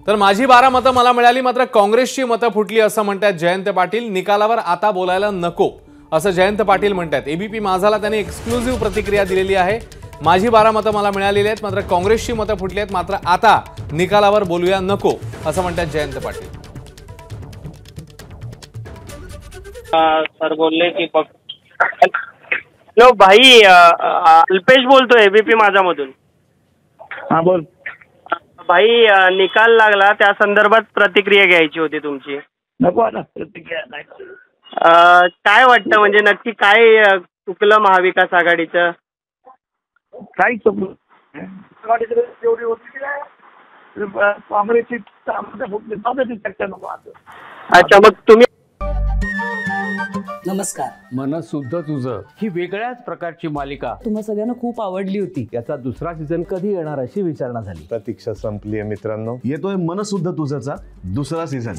तर माझी 12 मतं मला मिळाली, मात्र काँग्रेसची मतं फुटली असं म्हणतात जयंत पाटील। निकालावर आता बोलायला नको असं जयंत पाटील म्हणतात। एबीपी माझाला त्यांनी एक्सक्लुझिव्ह प्रतिक्रिया दिलेली आहे। माझी 12 मतं मला मिळालेली आहेत, मात्र काँग्रेसची मतं फुटली आहेत, मात्र आता निकालावर बोलूया नको असं म्हणतात जयंत पाटील। सर बोलले की हॅलो भाई, अल्पेश बोलतोय एबीपी माझामधून। हां बोल भाई, निकाल लागला त्या संदर्भात प्रतिक्रिया घ्यायची होती तुमची। नको आता प्रतिक्रिया नाही। काय वाटतं, म्हणजे नक्की काय चुकलं महाविकास आघाडीचं? काही चुकलं जेवढी होती काँग्रेसची चर्चा नको आता। अच्छा, मग तुम्ही नमस्कार। मनसुद्धा तुझं ही वेगळ्याच प्रकारची मालिका तुम्हा सगळ्यांना खूप आवडली होती। याचा दुसरा सीझन कधी येणार अशी विचारणा झाली। प्रतीक्षा संपली आहे मित्रांनो। येतोय मनसुद्धा तुझंचा दुसरा सीझन।